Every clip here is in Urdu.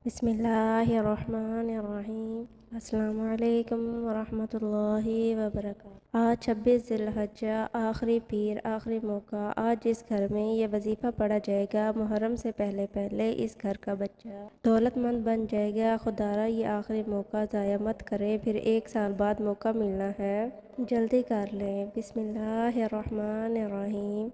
بسم اللہ الرحمن الرحیم۔ السلام علیکم ورحمۃ اللہ وبرکاتہ۔ آج 26 ذی الحجہ، آخری پیر، آخری موقع۔ آج جس گھر میں یہ وظیفہ پڑھا جائے گا، محرم سے پہلے پہلے اس گھر کا بچہ دولت مند بن جائے گا۔ خدارا یہ آخری موقع ضائع مت کریں، پھر 1 سال بعد موقع ملنا ہے، جلدی کر لیں۔ بسم اللہ الرحمن الرحیم۔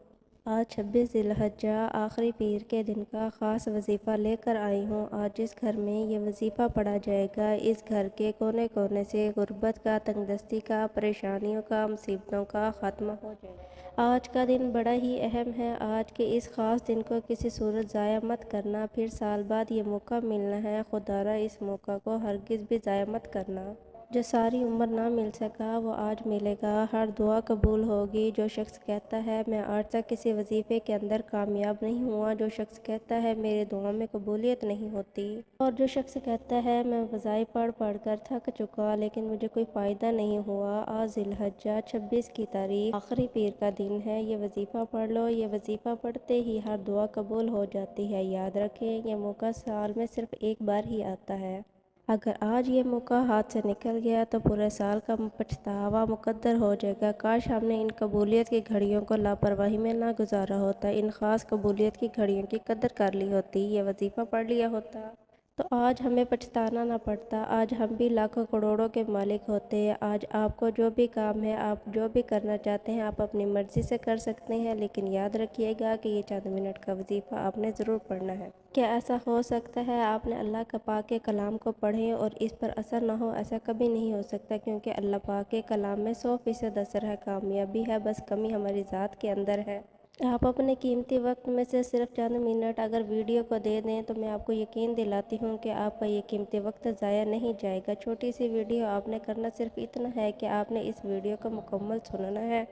آج 26 ذی الحجہ، آخری پیر کے دن کا خاص وظیفہ لے کر آئی ہوں۔ آج جس گھر میں یہ وظیفہ پڑھا جائے گا، اس گھر کے کونے کونے سے غربت کا، تنگ دستی کا، پریشانیوں کا، مصیبتوں کا خاتمہ ہو جائے گا۔ آج کا دن بڑا ہی اہم ہے۔ آج کے اس خاص دن کو کسی صورت ضائع مت کرنا، پھر سال بعد یہ موقع ملنا ہے۔ خدارا اس موقع کو ہرگز بھی ضائع مت کرنا۔ جو ساری عمر نہ مل سکا وہ آج ملے گا۔ ہر دعا قبول ہوگی۔ جو شخص کہتا ہے میں آج تک کسی وظیفے کے اندر کامیاب نہیں ہوا، جو شخص کہتا ہے میری دعا میں قبولیت نہیں ہوتی، اور جو شخص کہتا ہے میں وظائف پڑھ پڑھ کر تھک چکا لیکن مجھے کوئی فائدہ نہیں ہوا۔ آج ذی الحجہ 26 کی تاریخ، آخری پیر کا دن ہے۔ یہ وظیفہ پڑھ لو۔ یہ وظیفہ پڑھتے ہی ہر دعا قبول ہو جاتی ہے۔ یاد رکھیں یہ موقع سال میں صرف ایک بار ہی آتا ہے۔ اگر آج یہ موقع ہاتھ سے نکل گیا تو پورے سال کا پچھتاوا مقدر ہو جائے گا۔ کاش ہم نے ان قبولیت کی گھڑیوں کو لاپرواہی میں نہ گزارا ہوتا، ان خاص قبولیت کی گھڑیوں کی قدر کر لی ہوتی، یہ وظیفہ پڑھ لیا ہوتا تو آج ہمیں پچھتانا نہ پڑتا۔ آج ہم بھی لاکھوں کروڑوں کے مالک ہوتے۔ آج آپ کو جو بھی کام ہے، آپ جو بھی کرنا چاہتے ہیں، آپ اپنی مرضی سے کر سکتے ہیں، لیکن یاد رکھیے گا کہ یہ چند منٹ کا وظیفہ آپ نے ضرور پڑھنا ہے۔ کیا ایسا ہو سکتا ہے آپ نے اللہ کا پاک کے کلام کو پڑھیں اور اس پر اثر نہ ہو؟ ایسا کبھی نہیں ہو سکتا، کیونکہ اللہ پاک کے کلام میں 100% اثر ہے، کامیابی ہے، بس کمی ہماری ذات کے اندر ہے۔ آپ اپنے قیمتی وقت میں سے صرف چند منٹ اگر ویڈیو کو دے دیں تو میں آپ کو یقین دلاتی ہوں کہ آپ کا یہ قیمتی وقت ضائع نہیں جائے گا۔ چھوٹی سی ویڈیو، آپ نے کرنا صرف اتنا ہے کہ آپ نے اس ویڈیو کو مکمل سننا ہے۔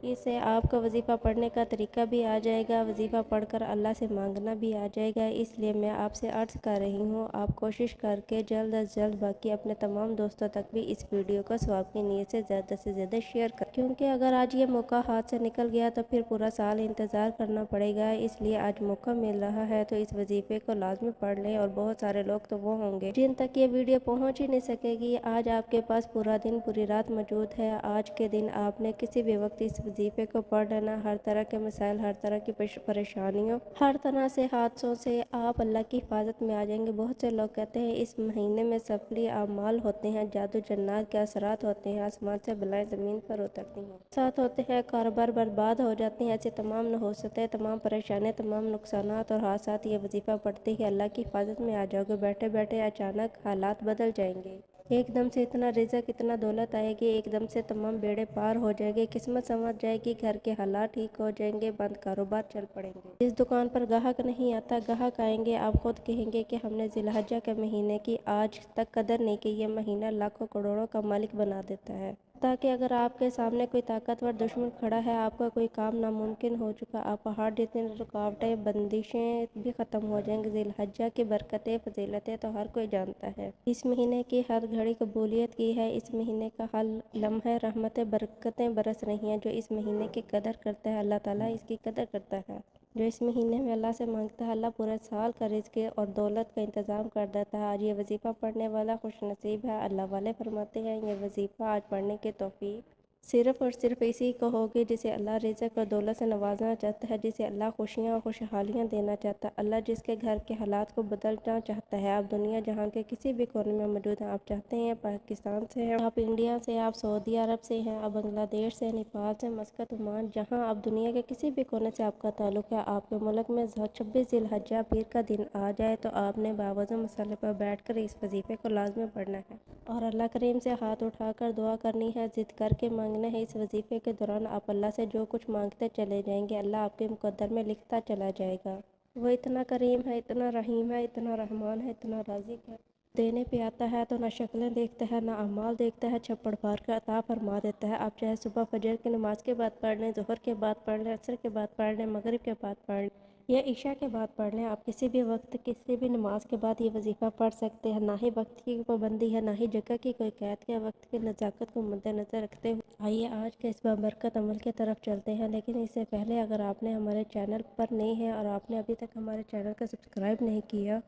اس سے آپ کو وظیفہ پڑھنے کا طریقہ بھی آ جائے گا، وظیفہ پڑھ کر اللہ سے مانگنا بھی آ جائے گا۔ اس لیے میں آپ سے عرض کر رہی ہوں، آپ کوشش کر کے جلد از جلد باقی اپنے تمام دوستوں تک بھی اس ویڈیو کو ثواب کی نیت سے زیادہ شیئر کریں، کیونکہ اگر آج یہ موقع ہاتھ سے نکل گیا تو پھر پورا سال انتظار کرنا پڑے گا۔ اس لیے آج موقع مل رہا ہے تو اس وظیفے کو لازمی پڑھ لیں، اور بہت سارے لوگ تو وہ ہوں گے جن تک یہ ویڈیو پہنچ ہی نہیں سکے گی۔ آج آپ کے پاس پورا دن، پوری رات موجود ہے۔ آج کے دن آپ نے کسی بھی وقت اس وظیفے کو پڑھ لینا۔ ہر طرح کے مسائل، ہر طرح کی پریشانیوں، ہر طرح سے حادثوں سے آپ اللہ کی حفاظت میں آ جائیں گے۔ بہت سے لوگ کہتے ہیں اس مہینے میں سفلی اعمال ہوتے ہیں، جادو جنات کے اثرات ہوتے ہیں، آسمان سے بلائیں زمین پر اترتی ہیں، ساتھ ہوتے ہیں، کاروبار برباد ہو جاتے ہیں۔ ایسے تمام نحوستیں، تمام پریشانیاں، تمام نقصانات اور حادثات یہ وظیفہ پڑھتے ہی اللہ کی حفاظت میں آ جاؤ گے۔ بیٹھے بیٹھے اچانک حالات بدل جائیں گے، ایک دم سے اتنا رزق، اتنا دولت آئے گی، ایک دم سے تمام بیڑے پار ہو جائیں گے، قسمت سنور جائے گی، گھر کے حالات ٹھیک ہو جائیں گے، بند کاروبار چل پڑیں گے۔ جس دکان پر گاہک نہیں آتا، گاہک آئیں گے۔ آپ خود کہیں گے کہ ہم نے ذی الحجہ کے مہینے کی آج تک قدر نہیں کی۔ یہ مہینہ لاکھوں کروڑوں کا مالک بنا دیتا ہے، تاکہ اگر آپ کے سامنے کوئی طاقتور دشمن کھڑا ہے، آپ کا کوئی کام ناممکن ہو چکا، آپ پہاڑ جتنی رکاوٹیں، بندشیں بھی ختم ہو جائیں گے۔ ذی الحجہ کی برکتیں، فضیلتیں تو ہر کوئی جانتا ہے۔ اس مہینے کی ہر گھڑی قبولیت کی ہے، اس مہینے کا ہر لمحہ رحمتیں، برکتیں برس رہی ہیں۔ جو اس مہینے کی قدر کرتا ہے، اللہ تعالیٰ اس کی قدر کرتا ہے۔ جو اس مہینے میں اللہ سے مانگتا ہے، اللہ پورے سال کا رزق اور دولت کا انتظام کر دیتا ہے۔ آج یہ وظیفہ پڑھنے والا خوش نصیب ہے۔ اللہ والے فرماتے ہیں یہ وظیفہ آج پڑھنے کی توفیق صرف اور صرف اسی کو ہوگی جسے اللہ رزق اور دولت سے نوازنا چاہتا ہے، جسے اللہ خوشیاں اور خوشحالیاں دینا چاہتا ہے، اللہ جس کے گھر کے حالات کو بدلنا چاہتا ہے۔ آپ دنیا جہاں کے کسی بھی کونے میں موجود ہیں، آپ چاہتے ہیں پاکستان سے ہیں، آپ انڈیا سے، آپ سعودی عرب سے ہیں، آپ بنگلہ دیش سے، نیپال سے، مسقط، عمان، جہاں آپ دنیا کے کسی بھی کونے سے آپ کا تعلق ہے، آپ کے ملک میں 26 ذی الحجہ پیر کا دن آ جائے تو آپ نے باوضو مسئلے پر بیٹھ کر اس وظیفے کو لازمی پڑھنا ہے، اور اللہ کریم سے ہاتھ اٹھا کر دعا کرنی ہے، ضد کر کے مانگنا ہے۔ اس وظیفے کے دوران آپ اللہ سے جو کچھ مانگتے چلے جائیں گے، اللہ آپ کے مقدر میں لکھتا چلا جائے گا۔ وہ اتنا کریم ہے، اتنا رحیم ہے، اتنا رحمان ہے، اتنا رازق ہے، دینے پہ آتا ہے تو نہ شکلیں دیکھتا ہے، نہ اعمال دیکھتا ہے، چھپڑ پھاڑ کر عطا فرما دیتا ہے۔ آپ چاہے صبح فجر کی نماز کے بعد پڑھ لیں، ظہر کے بعد پڑھ لیں، عصر کے بعد پڑھ لیں، مغرب کے بعد پڑھ لیں یا عشاء کے بعد پڑھ لیں، آپ کسی بھی وقت، کسی بھی نماز کے بعد یہ وظیفہ پڑھ سکتے ہیں۔ نہ ہی وقت کی پابندی ہے، نہ ہی جگہ کی کوئی قید کے، وقت کی نزاکت کو مد نظر رکھتے ہوئے آئیے آج کے اس بابرکت عمل کی طرف چلتے ہیں۔ لیکن اس سے پہلے اگر آپ نے ہمارے چینل پر نئے ہیں اور آپ نے ابھی تک ہمارے چینل کا سبسکرائب نہیں کیا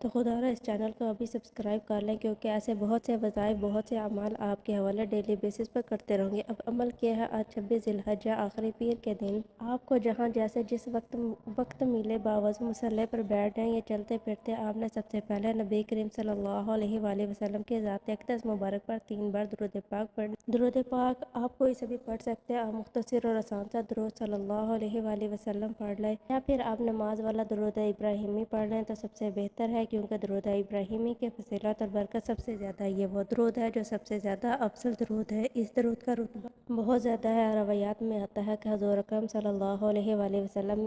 تو خدا را اس چینل کو ابھی سبسکرائب کر لیں، کیونکہ ایسے بہت سے وظائف، بہت سے اعمال آپ کے حوالے ڈیلی بیسس پر کرتے رہوں گے۔ اب عمل کیا ہے، آج 26 ذی الحجہ آخری پیر کے دن آپ کو جہاں جیسے جس وقت ملے باوضو مصلی پر بیٹھ جائیں یا چلتے پھرتے آپ نے سب سے پہلے نبی کریم صلی اللہ علیہ وآلہ وسلم کے ذات اقدس مبارک پر 3 بار درود پاک پڑھیں۔ درود پاک آپ کوئی سے بھی پڑھ سکتے ہیں، آپ مختصر اور آسان سا درود صلی اللہ علیہ وآلہ وسلم پڑھ لیں، یا پھر آپ نماز والا درود ابراہیمی پڑھ لیں تو سب سے بہتر ہے، کیونکہ درود ابراہیمی کے فضیلت اور برکت سب سے زیادہ یہ وہ درود ہے جو سب سے زیادہ افضل درود ہے۔ اس درود کا رتبہ بہت زیادہ ہے، روایات میں آتا ہے کہ حضور اکرم صلی اللہ علیہ وآلہ وسلم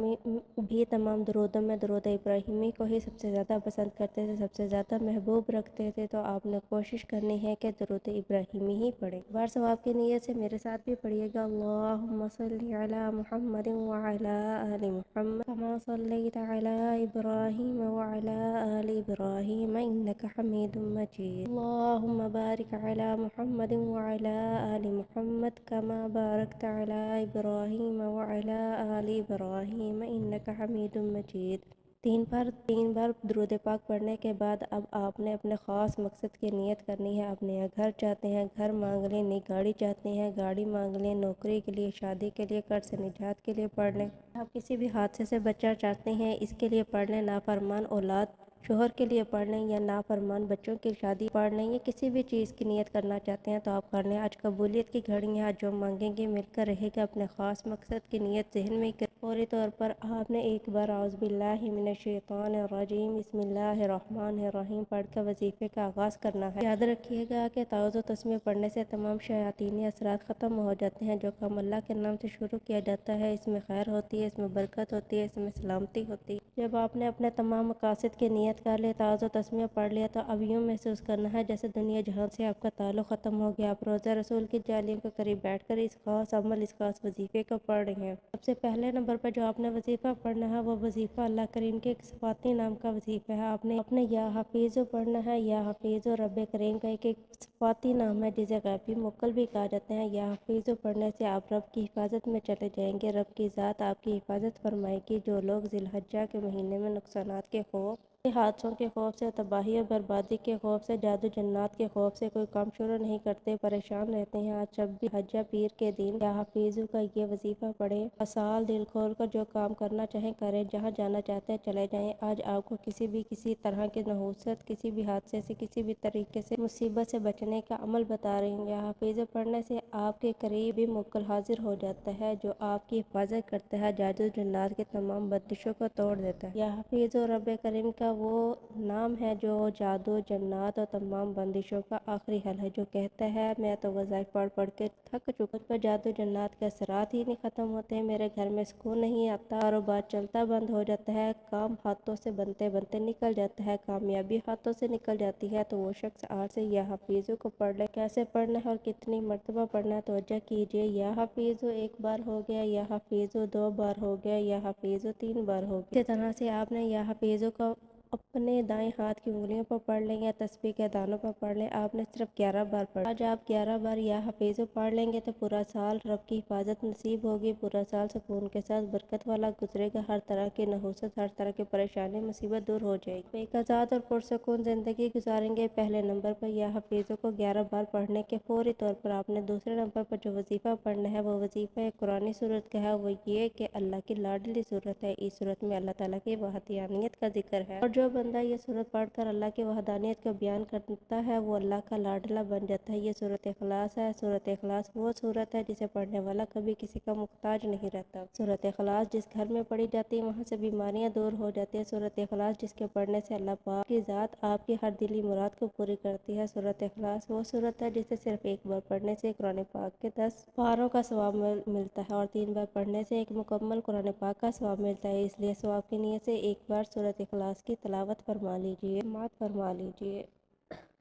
بھی تمام درودوں میں درود ابراہیمی کو ہی سب سے زیادہ پسند کرتے تھے، سب سے زیادہ محبوب رکھتے تھے، تو آپ نے کوشش کرنی ہے کہ درود ابراہیمی ہی پڑھیں۔ بار ثواب کی نیت سے میرے ساتھ بھی پڑھیے گا۔ اللہم صلی علی محمد وعلی آل محمد کما صلیت علی ابراہیم وعلی آل ابراہیم انک حمید مجید۔ اللہم بارک علی محمد وعلی آل محمد کما بارکت علی ابراہیم وعلی آل ابراہیم انک حمید مجید۔ 3 بار درود پاک پڑھنے کے بعد اب آپ نے اپنے خاص مقصد کی نیت کرنی ہے۔ آپ نیا گھر چاہتے ہیں، گھر مانگ لیں، نئی گاڑی چاہتے ہیں، گاڑی مانگ لیں، نوکری کے لیے، شادی کے لیے، قرض سے نجات کے لیے پڑھ لیں، آپ کسی بھی حادثے سے بچنا چاہتے ہیں اس کے لیے پڑھ لیں، نافرمان اولاد شوہر کے لیے پڑھ لیں، یا نافرمان بچوں کی شادی پڑھ لیں، یا کسی بھی چیز کی نیت کرنا چاہتے ہیں تو آپ کر لیں۔ آج قبولیت کی گھڑی ہے، آج جو مانگیں گے مل کر رہے گا۔ اپنے خاص مقصد کی نیت ذہن میں کریں۔ فوری طور پر آپ نے ایک بار اعوذ باللہ من الشیطان الرجیم بسم اللہ الرحمن الرحیم پڑھ کر وظیفے کا آغاز کرنا ہے۔ یاد رکھیے گا کہ تعوذ و تسمیہ پڑھنے سے تمام شیاطینی اثرات ختم ہو جاتے ہیں۔ جو کام اللہ کے نام سے شروع کیا جاتا ہے اس میں خیر ہوتی ہے، اس میں برکت ہوتی ہے، اس میں سلامتی ہوتی ہے۔ جب آپ نے اپنے تمام مقاصد کی نیت کر لی، تعوذ و تسمیہ پڑھ لیا، تو اب یوں محسوس کرنا ہے جیسے دنیا جہاں سے آپ کا تعلق ختم ہو گیا۔ آپ روضہ رسول کی جالیوں کے قریب بیٹھ کر اس خاص عمل، اس خاص وظیفے کو پڑھ رہے ہیں۔ سب سے پہلے نمبر پر جو آپ نے وظیفہ پڑھنا ہے وہ وظیفہ اللہ کریم کے ایک صفاتی نام کا وظیفہ ہے۔ آپ نے یا حفیظ پڑھنا ہے۔ یا حفیظ رب کریم کا ایک صفاتی نام ہے جسے غیبی موکل بھی کہا جاتا ہے۔ یا حفیظ پڑھنے سے آپ رب کی حفاظت میں چلے جائیں گے، رب کی ذات آپ کی حفاظت فرمائے گی۔ جو لوگ ذی الحجہ کے مہینے میں نقصانات کے خوف، حادثوں کے خوف سے، تباہی اور بربادی کے خوف سے، جادو جنات کے خوف سے کوئی کام شروع نہیں کرتے، پریشان رہتے ہیں، آج 26 حجہ پیر کے دن یا حفیظ کا یہ وظیفہ پڑھیں۔ سال دل کھول کر جو کام کرنا چاہیں کریں، جہاں جانا چاہتے ہیں چلے جائیں۔ آج آپ کو کسی طرح کی نحوست، کسی بھی حادثے سے، کسی بھی طریقے سے مصیبت سے بچنے کا عمل بتا رہی ہوں۔ یا حفیظ پڑھنے سے آپ کے قریب بھی موکل حاضر ہو جاتا ہے جو آپ کی حفاظت کرتا ہے، جادو جنات کے تمام بندشوں کو توڑ دیتا ہے۔ یا حفیظ رب کریم کا وہ نام ہے جو جادو جنات اور تمام بندشوں کا آخری حل ہے، جو کہتا ہے میں تو وظائف پڑھ پڑھ کے تھک چکا، مجھ پر جادو جنات کے اثرات ہی نہیں ختم ہوتے، میرے گھر میں سکون نہیں آتا، کاروبار چلتا بند ہو جاتا ہے، کام ہاتھوں سے بنتے بنتے نکل جاتا ہے، کامیابی ہاتھوں سے نکل جاتی ہے، تو وہ شخص آج سے یا حفیظ کو پڑھ لے۔ کیسے پڑھنا ہے اور کتنی مرتبہ پڑھنا ہے توجہ کیجیے۔ یا حفیظ 1 بار ہو گیا، یا حفیظ 2 بار ہو گیا، یا حفیظ 3 بار ہو گیا۔ اسی طرح سے آپ نے یا حفیظ کو اپنے دائیں ہاتھ کی انگلیوں پر پڑھ لیں یا تسبیح کے دانوں پر پڑھ لیں۔ آپ نے صرف 11 بار پڑھنا ہے۔ آج آپ 11 بار یا حفیظ پڑھ لیں گے تو پورا سال رب کی حفاظت نصیب ہوگی، پورا سال سکون کے ساتھ برکت والا گزرے گا، ہر طرح کی نحوست، ہر طرح کی پریشانی مصیبت دور ہو جائے گی، ایک آزاد اور پرسکون زندگی گزاریں گے۔ پہلے نمبر پر یا حفیظ کو 11 بار پڑھنے کے فوری طور پر آپ نے دوسرے نمبر پر جو وظیفہ پڑھنا ہے وہ وظیفہ ایک قرآنی سورت کا ہے، وہ یہ کہ اللہ کی لاڈلی سورت ہے۔ اس سورت میں اللہ تعالیٰ کی وحدانیت کا ذکر ہے، اور جو بندہ یہ سورت پڑھ کر اللہ کی وحدانیت کو بیان کرتا ہے وہ اللہ کا لاڈلا بن جاتا ہے۔ یہ سورت اخلاص ہے۔ سورت اخلاص وہ سورت ہے جسے پڑھنے والا کبھی کسی کا محتاج نہیں رہتا۔ سورت اخلاص جس گھر میں پڑھی جاتی ہے وہاں سے بیماریاں دور ہو جاتی ہیں۔ سورت اخلاص جس کے پڑھنے سے اللہ پاک کی ذات آپ کی ہر دلی مراد کو پوری کرتی ہے۔ سورت اخلاص وہ سورت ہے جسے صرف 1 بار پڑھنے سے قرآن پاک کے 10 پاروں کا ثواب ملتا ہے، اور 3 بار پڑھنے سے ایک مکمل قرآن پاک کا ثواب ملتا ہے۔ اس لیے ثواب کی نیت سے 1 بار سورت اخلاص کی تلاوت فرما لیجیے، سماعت فرما لیجیے۔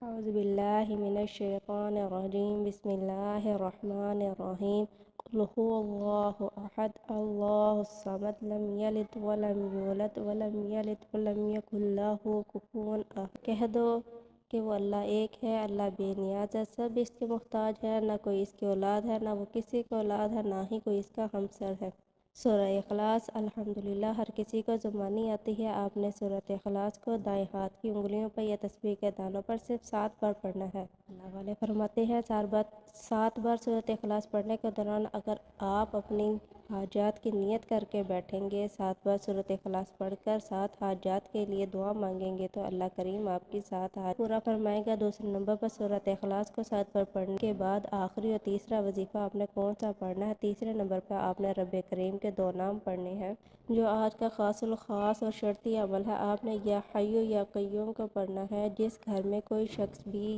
اعوذ باللہ من الشیطان الرجیم بسم اللہ الرحمن الرحیم قل هو اللہ احد اللہ الصمد لم یلد ولم یولد ولم یلد ولم یکن لہ کفوا احد۔ کہہ دو کہ وہ اللہ ایک ہے، اللہ بے نیاز ہے، سب اس کے محتاج ہے، نہ کوئی اس کی اولاد ہے، نہ وہ کسی کی اولاد ہے، نہ ہی کوئی اس کا ہمسر ہے۔ سورہ اخلاص۔ الحمدللہ ہر کسی کو زبانی آتی ہے۔ آپ نے سورۃ اخلاص کو دائیں ہاتھ کی انگلیوں پر یا تسبیح کے دانوں پر صرف 7 بار پڑھنا ہے۔ اللہ والے فرماتے ہیں 7 بار سورۃ اخلاص پڑھنے کے دوران اگر آپ اپنی حاجات کی نیت کر کے بیٹھیں گے، 7 بار سورۃ اخلاص پڑھ کر 7 حاجات کے لیے دعا مانگیں گے تو اللہ کریم آپ کی 7 حاجات پورا فرمائے گا۔ دوسرے نمبر پر سورۃ اخلاص کو 7 بار پڑھنے کے بعد آخری اور تیسرا وظیفہ آپ نے کون سا پڑھنا ہے؟ تیسرے نمبر پر آپ نے رب کریم کے 2 نام پڑھنے ہیں جو آج کا خاص الخاص اور شرطی عمل ہے۔ آپ نے یا حی یا قیوم کو پڑھنا ہے۔ جس گھر میں کوئی شخص بھی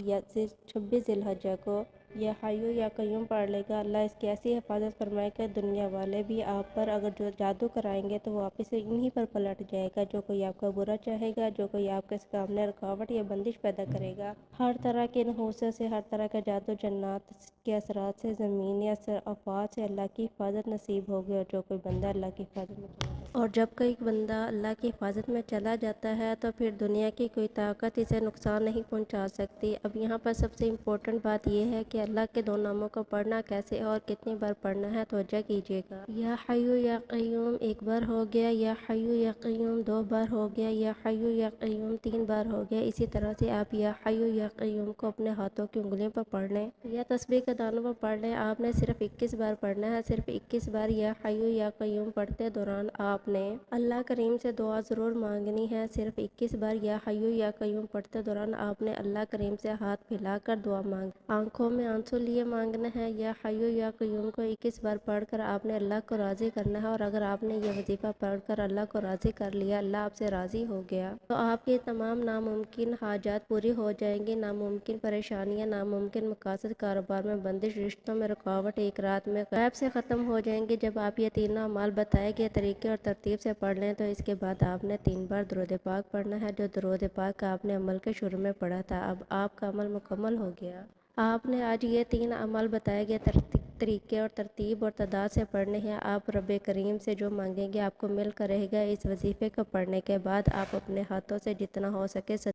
26 ذی الحجہ کو یا حی یا قیوم پڑھ لے گا، اللہ اس کی ایسی حفاظت فرمائے کہ دنیا والے بھی آپ پر اگر جو جادو کرائیں گے تو واپس انہی پر پلٹ جائے گا۔ جو کوئی آپ کا برا چاہے گا، جو کوئی آپ کے سامنے رکاوٹ یا بندش پیدا کرے گا، ہر طرح کے نحوست سے، ہر طرح کا جادو جنات کے اثرات سے، زمین یا آفات سے اللہ کی حفاظت نصیب ہوگی۔ اور جو کوئی بندہ اللہ کی حفاظت میں چلا جاتا ہے اور جب کوئی بندہ اللہ کی حفاظت میں چلا جاتا ہے تو پھر دنیا کی کوئی طاقت اسے نقصان نہیں پہنچا سکتی۔ اب یہاں پر سب سے امپورٹنٹ بات یہ ہے کہ اللہ کے 2 ناموں کو پڑھنا کیسے اور کتنی بار پڑھنا ہے، توجہ کیجیے گا۔ یا حی یا قیوم 1 بار ہو گیا، یا حی یا قیوم 2 بار ہو گیا، یا حی یا قیوم 3 بار ہو گیا۔ اسی طرح سے آپ یا حی یا قیوم کو اپنے ہاتھوں کی انگلیوں پر پڑھ لیں یا تسبیح کے دانوں پر پڑھ لیں۔ آپ نے صرف 21 بار پڑھنا ہے۔ صرف 21 بار یا حی یا قیوم پڑھتے دوران آپ نے اللہ کریم سے دعا ضرور مانگنی ہے۔ صرف 21 بار یا حی یا قیوم پڑھتے دوران آپ نے اللہ کریم سے ہاتھ پھیلا کر دعا آنکھوں میں آنسو لیے مانگنا ہے۔ یا حی یا قیوم کو 21 بار پڑھ کر آپ نے اللہ کو راضی کرنا ہے، اور اگر آپ نے یہ وظیفہ پڑھ کر اللہ کو راضی کر لیا، اللہ آپ سے راضی ہو گیا، تو آپ کی تمام ناممکن حاجات پوری ہو جائیں گی۔ ناممکن پریشانیاں، ناممکن مقاصد، کاروبار میں بندش، رشتوں میں رکاوٹ ایک رات میں غیب سے ختم ہو جائیں گے۔ جب آپ یہ تینوں اعمال بتائے گئے طریقے اور ترتیب سے پڑھ لیں تو اس کے بعد آپ نے 3 بار درود پاک پڑھنا ہے، جو درود پاک آپ نے عمل کے شروع میں پڑھا تھا۔ اب آپ کا عمل مکمل ہو گیا۔ آپ نے آج یہ 3 اعمال بتائے گئے طریقے اور ترتیب اور تعداد سے پڑھنے ہیں۔ آپ رب کریم سے جو مانگیں گے آپ کو مل کر رہے گا۔ اس وظیفے کو پڑھنے کے بعد آپ اپنے ہاتھوں سے جتنا ہو سکے